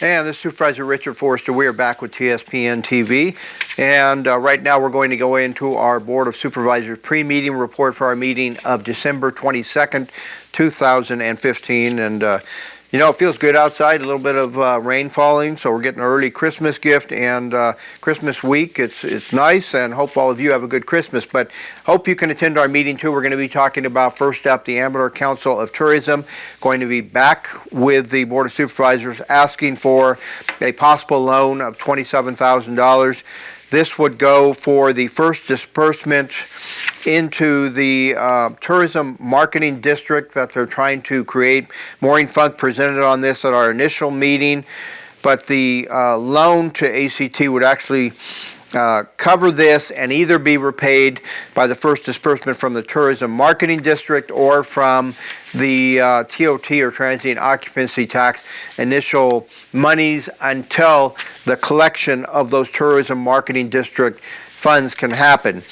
And this is Supervisor Richard Forster. We are back with TSPN TV. And right now we're going to go into our Board of Supervisors pre-meeting report for our meeting of December 22nd, 2015. And you know, it feels good outside, a little bit of rain falling, so we're getting an early Christmas gift and Christmas week. It's nice, and hope all of you have a good Christmas. But hope you can attend our meeting too. We're going to be talking about, first up, the Amador Council of Tourism, going to be back with the Board of Supervisors asking for a possible loan of $27,000. This would go for the first disbursement into the tourism marketing district that they're trying to create. Maureen Funk presented on this at our initial meeting, but the loan to ACT would actually cover this and either be repaid by the first disbursement from the tourism marketing district or from the TOT, or transient occupancy tax, initial monies until the collection of those tourism marketing district funds can happen.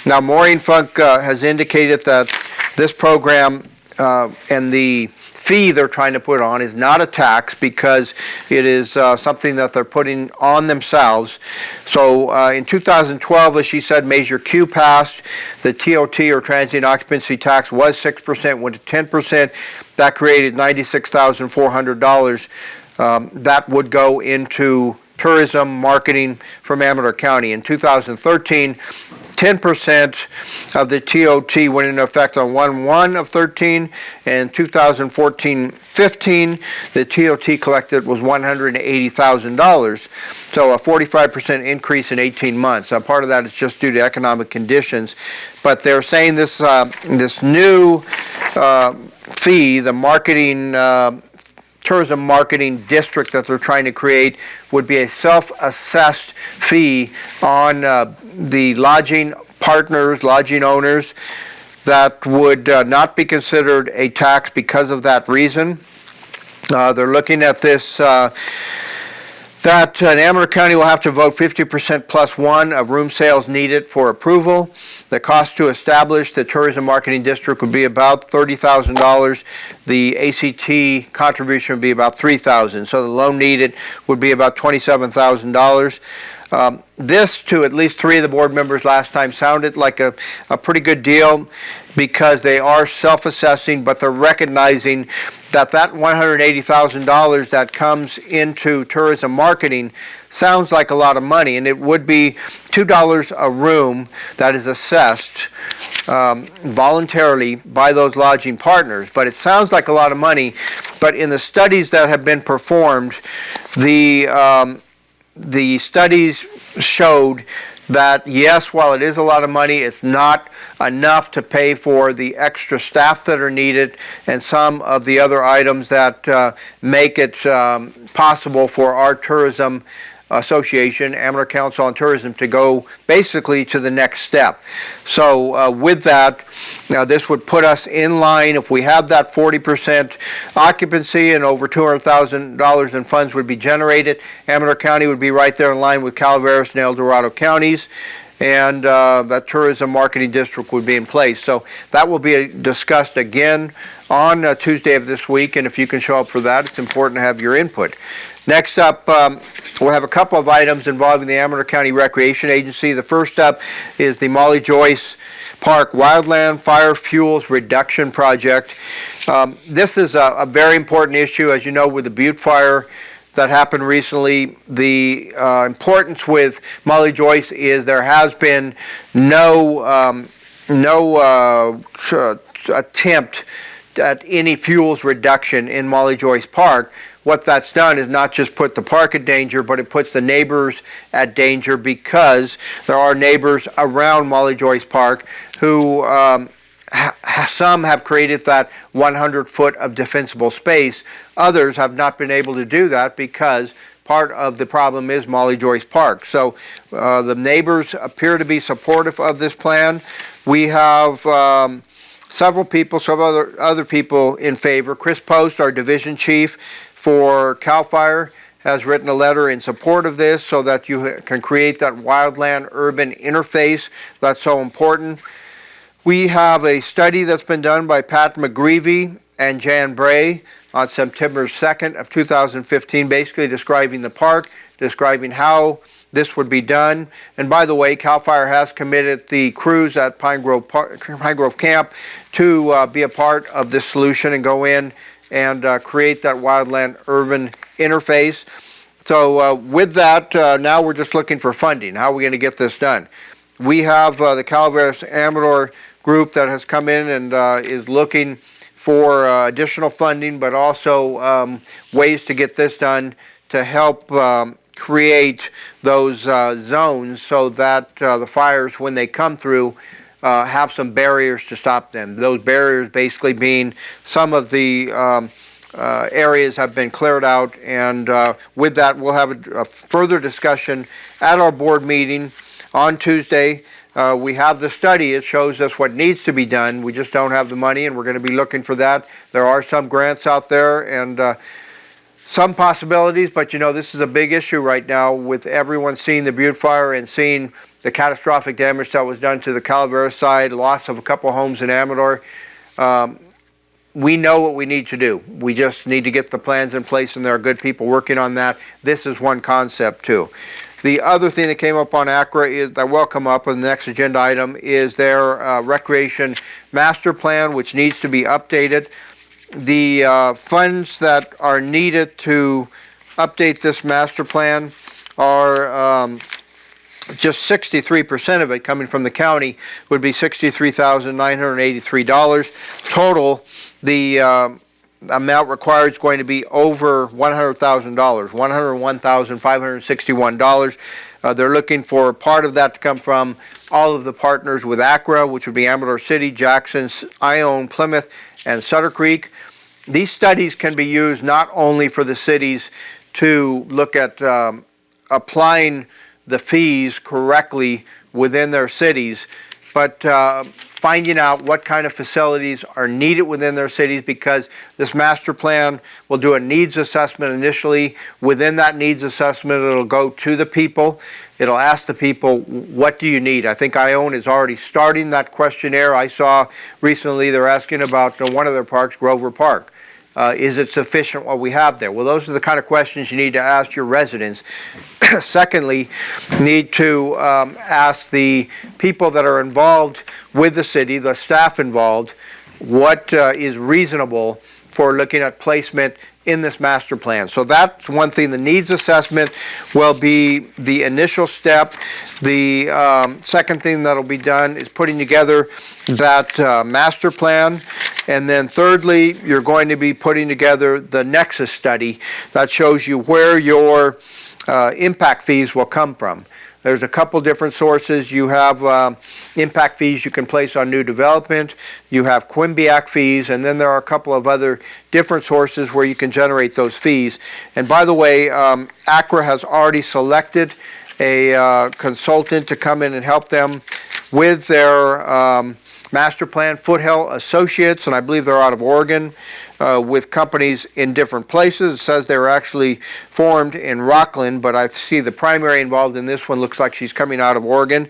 Now, Maureen Funk has indicated that this program and the fee they're trying to put on is not a tax because it is something that they're putting on themselves. So in 2012, as she said, Measure Q passed. The TOT, or transient occupancy tax, was 6%, went to 10%. That created $96,400. That would go into tourism marketing from Amador County. In 2013, 10% of the TOT went into effect on 1/1 of 13, and 2014-15, the TOT collected was $180,000. So a 45% increase in 18 months. Part of that is just due to economic conditions, but they're saying this this new fee, the marketing tourism marketing district that they're trying to create, would be a self-assessed fee on the lodging partners, lodging owners, that would not be considered a tax because of that reason. They're looking at this that Amador County will have to vote 50% plus one of room sales needed for approval. The cost to establish the tourism marketing district would be about $30,000. The ACT contribution would be about $3,000. So the loan needed would be about $27,000. This, to at least 3 of the board members last time, sounded like a pretty good deal because they are self-assessing, but they're recognizing that $180,000 that comes into tourism marketing sounds like a lot of money, and it would be $2 a room that is assessed voluntarily by those lodging partners. But it sounds like a lot of money, but in the studies that have been performed, the studies showed that yes, while it is a lot of money, it's not enough to pay for the extra staff that are needed and some of the other items that make it possible for our tourism association, Amador Council on Tourism, to go basically to the next step. So with that, now this would put us in line. If we have that 40% occupancy and over $200,000 in funds would be generated, Amador County would be right there in line with Calaveras and El Dorado counties, and that tourism marketing district would be in place. So that will be discussed again on Tuesday of this week, and if you can show up for that, it's important to have your input. Next up, we'll have a couple of items involving the Amador County Recreation Agency. The first up is the Molly Joyce Park Wildland Fire Fuels Reduction Project. This is a very important issue. As you know, with the Butte Fire that happened recently, the importance with Molly Joyce is there has been no attempt at any fuels reduction in Molly Joyce Park. What that's done is not just put the park at danger, but it puts the neighbors at danger because there are neighbors around Molly Joyce Park who some have created that 100 foot of defensible space. Others have not been able to do that because part of the problem is Molly Joyce Park. So the neighbors appear to be supportive of this plan. We have several other people in favor. Chris Post, our division chief for CAL FIRE, has written a letter in support of this so that you can create that wildland urban interface that's so important. We have a study that's been done by Pat McGreevy and Jan Bray on September 2nd of 2015, basically describing the park, describing how this would be done. And by the way, CAL FIRE has committed the crews at Pine Grove Camp to be a part of this solution and go in and create that wildland urban interface. So with that, now we're just looking for funding. How are we going to get this done? We have the Calaveras Amador group that has come in and is looking for additional funding, but also ways to get this done to help create those zones so that the fires, when they come through, have some barriers to stop them. Those barriers basically being some of the areas have been cleared out, and with that we'll have a further discussion at our board meeting on Tuesday. We have the study. It shows us what needs to be done. We just don't have the money, and we're going to be looking for that. There are some grants out there and some possibilities, but you know, this is a big issue right now with everyone seeing the Butte fire and seeing the catastrophic damage that was done to the Calaveras side, loss of a couple homes in Amador. We know what we need to do. We just need to get the plans in place, and there are good people working on that. This is one concept too. The other thing that came up on ACRA is that will come up on the next agenda item is their recreation master plan, which needs to be updated. The funds that are needed to update this master plan are just 63% of it coming from the county would be $63,983. Total, the amount required is going to be over $100,000, $101,561. They're looking for part of that to come from all of the partners with ACRA, which would be Amador City, Jackson, Ione, Plymouth, and Sutter Creek. These studies can be used not only for the cities to look at applying the fees correctly within their cities, but finding out what kind of facilities are needed within their cities, because this master plan will do a needs assessment initially. Within that needs assessment, it'll go to the people. It'll ask the people, what do you need? I think Ione is already starting that questionnaire. I saw recently they're asking about one of their parks, Grover Park. Is it sufficient what we have there? Well, those are the kind of questions you need to ask your residents. Secondly, need to ask the people that are involved with the city, the staff involved, what is reasonable for looking at placement in this master plan. So that's one thing. The needs assessment will be the initial step. The second thing that'll be done is putting together that master plan. And then thirdly, you're going to be putting together the nexus study that shows you where your impact fees will come from. There's a couple different sources. You have impact fees you can place on new development. You have Quimby-Act fees, and then there are a couple of other different sources where you can generate those fees. And by the way, ACRA has already selected a consultant to come in and help them with their master plan, Foothill Associates, and I believe they're out of Oregon, with companies in different places. It says they were actually formed in Rockland, but I see the primary involved in this one looks like she's coming out of Oregon.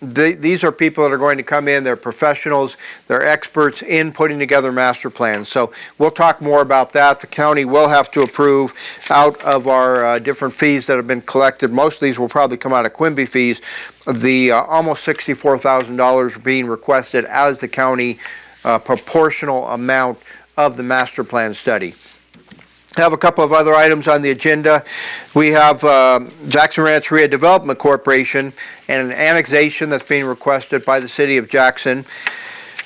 These are people that are going to come in. They're professionals. They're experts in putting together master plans. So we'll talk more about that. The county will have to approve out of our different fees that have been collected. Most of these will probably come out of Quimby fees. The almost $64,000 being requested as the county proportional amount of the master plan study. I have a couple of other items on the agenda. We have Jackson Rancheria Development Corporation and an annexation that's being requested by the city of Jackson.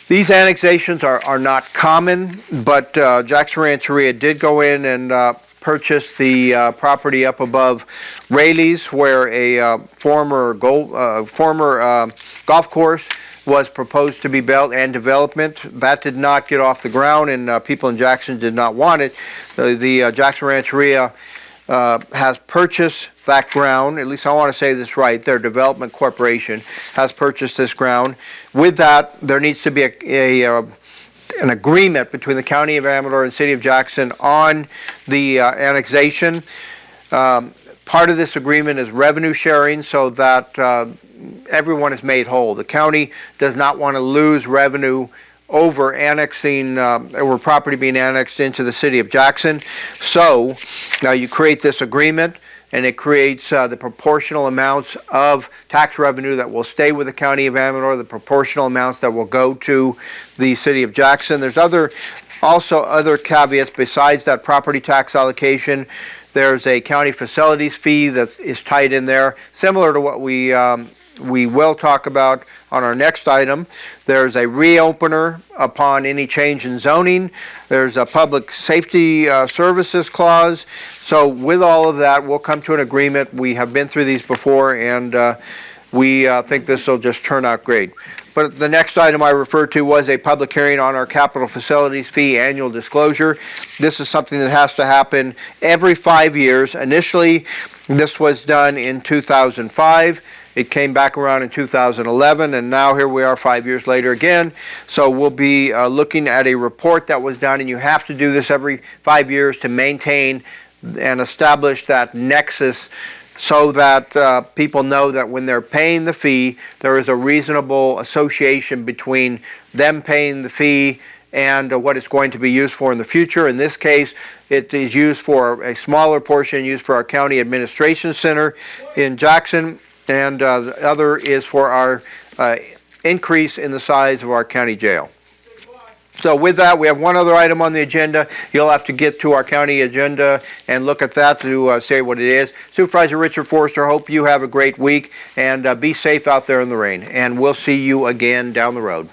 These annexations are not common, but Jackson Rancheria did go in and purchase the property up above Rayleigh's, where a former golf course was proposed to be built and development. That did not get off the ground, and people in Jackson did not want it. The Jackson Rancheria has purchased that ground. At least I want to say this right. Their development corporation has purchased this ground. With that, there needs to be an agreement between the County of Amador and City of Jackson on the annexation. Part of this agreement is revenue sharing, so that everyone is made whole. The county does not want to lose revenue over annexing, or property being annexed into the city of Jackson. So now you create this agreement, and it creates the proportional amounts of tax revenue that will stay with the county of Amador, the proportional amounts that will go to the city of Jackson. There's also other caveats besides that property tax allocation. There's a county facilities fee that is tied in there, similar to what we will talk about on our next item. There's a reopener upon any change in zoning. There's a public safety services clause. So with all of that, we'll come to an agreement. We have been through these before, and we think this will just turn out great. But the next item I referred to was a public hearing on our capital facilities fee annual disclosure. This is something that has to happen every 5 years. Initially, this was done in 2005. It came back around in 2011, and now here we are 5 years later again. So we'll be looking at a report that was done, and you have to do this every 5 years to maintain and establish that nexus, so that people know that when they're paying the fee, there is a reasonable association between them paying the fee and what it's going to be used for in the future. In this case, it is used for a smaller portion, used for our county administration center in Jackson, and the other is for our increase in the size of our county jail. So with that, we have one other item on the agenda. You'll have to get to our county agenda and look at that to say what it is. Supervisor Richard Forster, hope you have a great week, and be safe out there in the rain. And we'll see you again down the road.